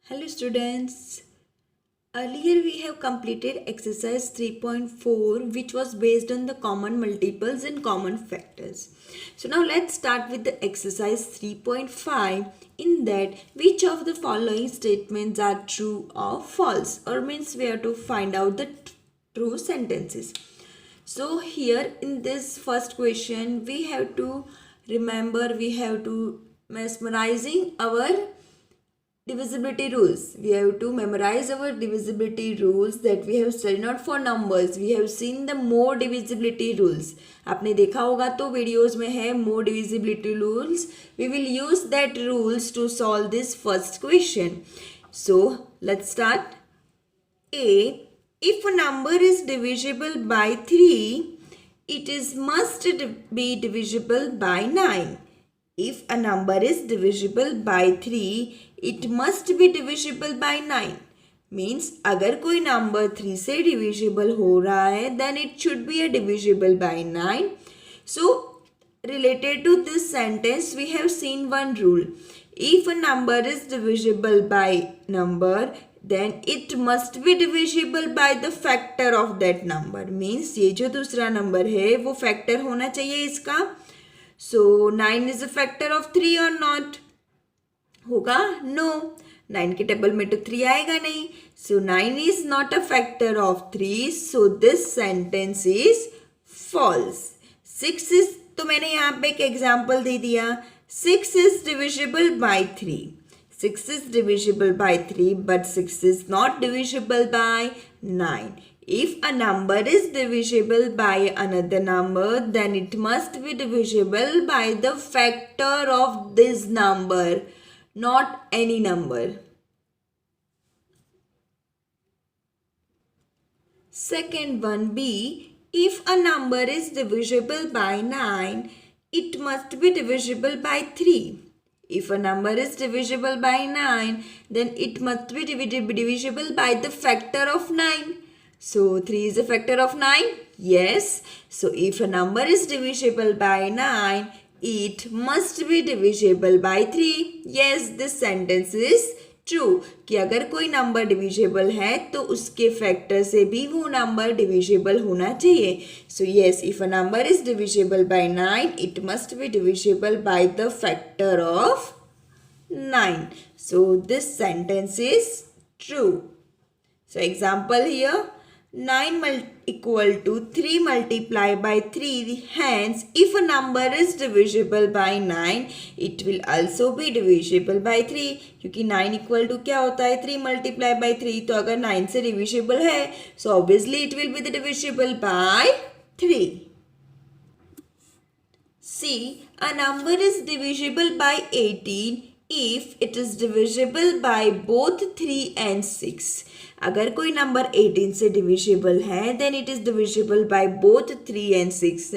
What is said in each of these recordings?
Hello students. Earlier we have completed exercise 3.4 which was based on the common multiples and common factors. So now let's start with the exercise 3.5. In that, which of the following statements are true or false, or means we have to find out the true sentences. So here in this first question we have to mesmerizing our divisibility rules. We have to memorize our divisibility rules that we have studied, not for numbers. We have seen the more divisibility rules. आपने देखा होगा तो videos में है more divisibility rules. We will use that rules to solve this first question. So let's start. A. If a number is divisible by 3, it is must be divisible by 9. If a number is divisible by 3, it must be divisible by 9. Means अगर कोई number 3 से divisible हो रहा है, then it should be a divisible by 9. So related to this sentence, we have seen one rule. If a number is divisible by number, then it must be divisible by the factor of that number. Means ये जो दूसरा number है वो factor होना चाहिए इसका. So 9 is a factor of 3 or not? होगा? No. 9 के टेबल में तो 3 आएगा नहीं. So 9 is not a factor of 3. So this sentence is false. 6 is, तो मैंने यहाँ पे एक एग्जाम्पल दे दिया. 6 is divisible by 3. 6 is divisible by 3, but 6 is not divisible by 9. If a number is divisible by another number, then it must be divisible by the factor of this number, not any number. Second one, B. If a number is divisible by 9, it must be divisible by 3. If a number is divisible by 9, then it must be divisible by the factor of 9. So 3 is a factor of 9? Yes. So if a number is divisible by 9, it must be divisible by 3. Yes, this sentence is true. कि अगर कोई number divisible है तो उसके factor से भी वो number divisible होना चाहिए. So yes, if a number is divisible by 9, it must be divisible by the factor of 9. So this sentence is true. So example here. 9 equal to 3 multiplied by 3. Hence, if a number is divisible by 9, it will also be divisible by 3. क्योंकि 9 equal to क्या होता है? 3 multiplied by 3. तो अगर 9 से divisible है, so obviously it will be the divisible by 3. C. A number is divisible by 18 if it is divisible by both 3 and 6. अगर कोई नंबर 18 से divisible है, then it is divisible by both 3 and 6.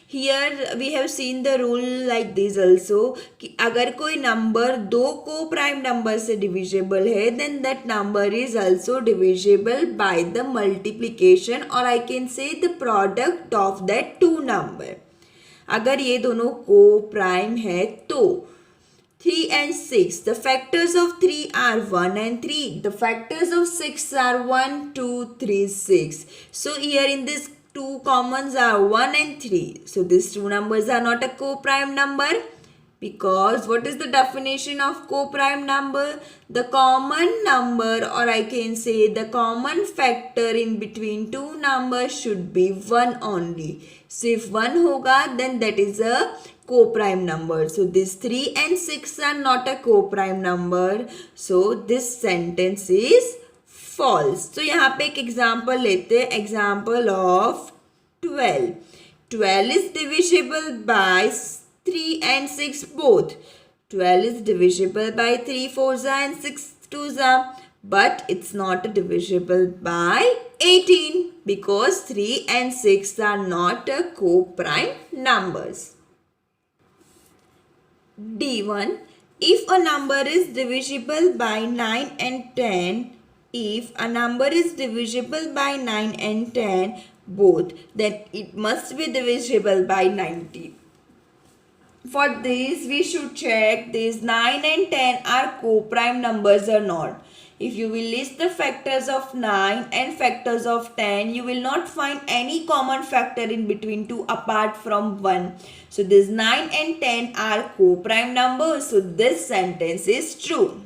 Here we have seen the rule like this also कि अगर कोई number दो को prime number से divisible है, then that number is also divisible by the multiplication, or I can say the product of that two number. अगर ये दोनों को प्राइम है तो 3 and 6. The factors of 3 are 1 and 3. The factors of 6 are 1, 2, 3, 6. So here in this two commons are 1 and 3. So these two numbers are not a co-prime number. Because what is the definition of co-prime number? The common number, or I can say the common factor in between two numbers should be 1 only. So if 1 hoga, then that is a co-prime number. So this 3 and 6 are not a co-prime number. So this sentence is false. So यहाँ पे एक example लेते हैं. Example of 12. 12 is divisible by 3 and 6 both. 12 is divisible by 3 4s and 6 2s, but it's not divisible by 18 because 3 and 6 are not a co-prime numbers. D1. If a number is divisible by 9 and 10, if a number is divisible by 9 and 10 both, then it must be divisible by 90. For this, we should check these 9 and 10 are co-prime numbers or not. If you will list the factors of 9 and factors of 10, you will not find any common factor in between two apart from 1. So this 9 and 10 are co-prime numbers. So this sentence is true.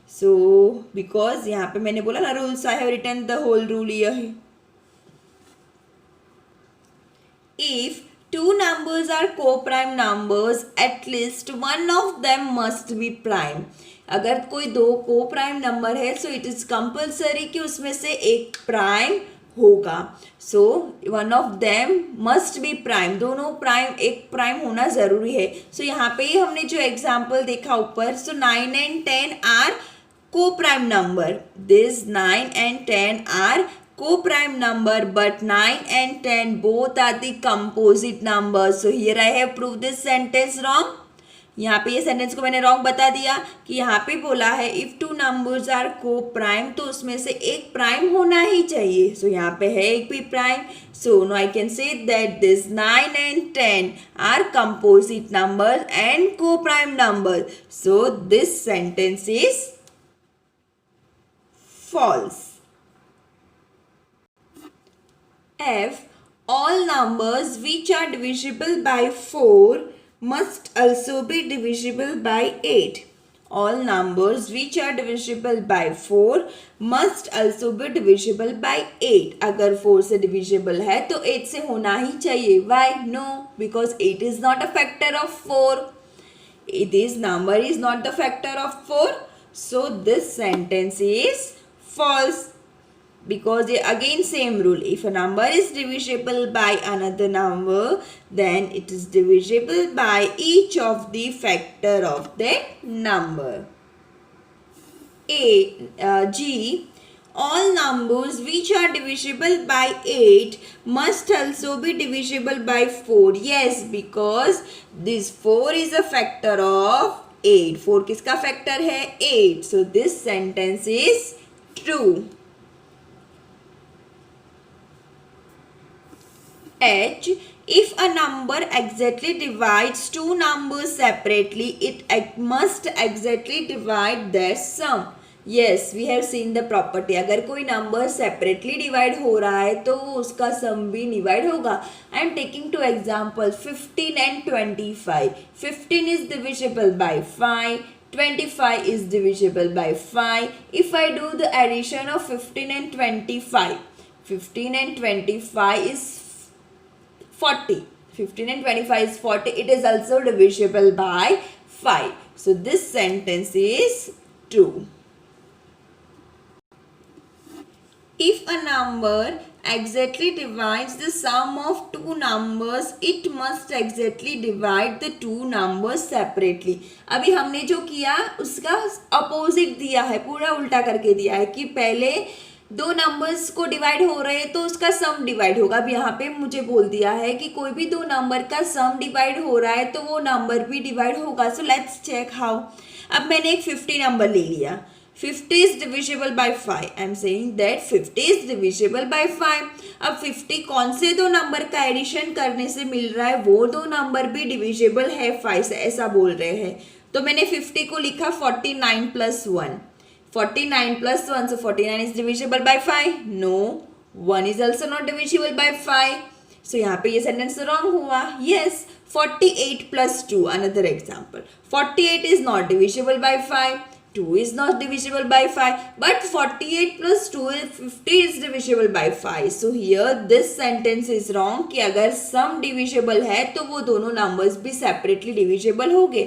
So because यहाँ पे मैंने बोला ना rules, I have written the whole rule here. If two numbers are co-prime numbers, at least one of them must be prime. अगर कोई दो co-prime number है, so it is compulsory कि उसमें से एक prime होगा. So one of them must be prime. दोनों prime, एक prime होना जरूरी है. So यहाँ पे हमने जो example देखा ऊपर, so 9 and 10 are co-prime number. This 9 and 10 are co-prime number, but 9 and 10 both are the composite numbers. So here I have proved this sentence wrong. यहाँ पे ये सेंटेंस को मैंने रॉन्ग बता दिया कि यहाँ पे बोला है इफ टू नंबर्स आर को प्राइम, तो उसमें से एक प्राइम होना ही चाहिए. सो यहाँ पे है एक भी prime. So no I can say that this 9 and 10 are composite number and coprime number. So this sentence is false. F. All numbers which are divisible by 4 must also be divisible by 8. All numbers which are divisible by 4 must also be divisible by 8. अगर 4 से divisible है तो 8 से होना ही चाहिए. Why? No, because 8 is not a factor of 4. This number is not the factor of 4. So this sentence is false. Because again same rule, if a number is divisible by another number, then it is divisible by each of the factor of that number. G. All numbers which are divisible by 8 must also be divisible by 4. Yes, because this 4 is a factor of 8. 4 किसका factor है? 8. So this sentence is true. H. If a number exactly divides two numbers separately, it must exactly divide their sum. Yes, we have seen the property. अगर कोई number separately divide हो रहा है तो उसका sum भी divide होगा. I am taking two examples, 15 and 25. 15 is divisible by 5. 25 is divisible by 5. If I do the addition of 15 and 25, 15 and 25 is 40. 15 and 25 is 40. It is also divisible by 5. So this sentence is true. If a number exactly divides the sum of two numbers, it must exactly divide the two numbers separately. अभी हमने जो किया उसका opposite दिया है, पूरा उल्टा करके दिया है कि पहले दो नंबर्स को डिवाइड हो रहे हैं तो उसका सम डिवाइड होगा. अब यहाँ पे मुझे बोल दिया है कि कोई भी दो नंबर का सम डिवाइड हो रहा है तो वो नंबर भी डिवाइड होगा. So let's check how. अब मैंने एक 50 नंबर ले लिया. 50 is divisible by 5. I am saying that 50 is divisible by 5. अब 50 कौन से दो नंबर का एडिशन करने से मिल रहा है? वो दो नंबर भी डिविजिबल है 5 से, ऐसा बोल रहे हैं. तो मैंने 50 को लिखा 49 plus 1. 49 plus 1, so 49 is divisible by 5. No, 1 is also not divisible by 5. So यहाँ पे ये सेंटेंस रॉन्ग हुआ. Yes, 48 plus 2, another example. 48 is not divisible by 5. 2 is not divisible by 5. But 48 plus 2 is 50 is divisible by 5. So here this sentence is wrong कि अगर sum divisible है तो वो दोनों numbers भी separately divisible होंगे.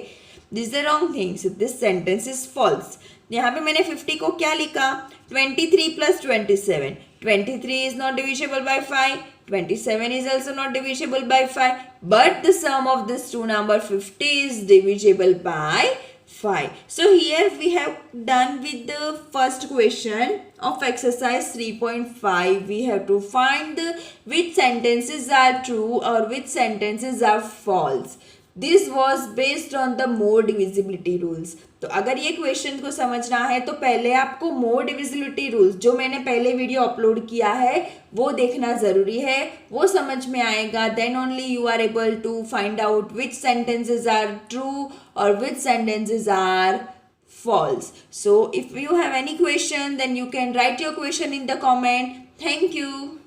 This is the wrong thing. So this sentence is false. यहाँ पे मैंने 50 को क्या लिखा? 23 plus 27. 23 is not divisible by 5. 27 is also not divisible by 5. But the sum of this two number 50 is divisible by 5. So here we have done with the first question of exercise 3.5. We have to find which sentences are true or which sentences are false. This was based on the more divisibility rules. तो अगर ये question को समझना है तो पहले आपको मोर divisibility rules जो मैंने पहले वीडियो अपलोड किया है वो देखना ज़रूरी है. वो समझ में आएगा. Then only you are able to find out which sentences are true और which sentences are false. So if you have any question, then you can write your question in the comment. Thank you.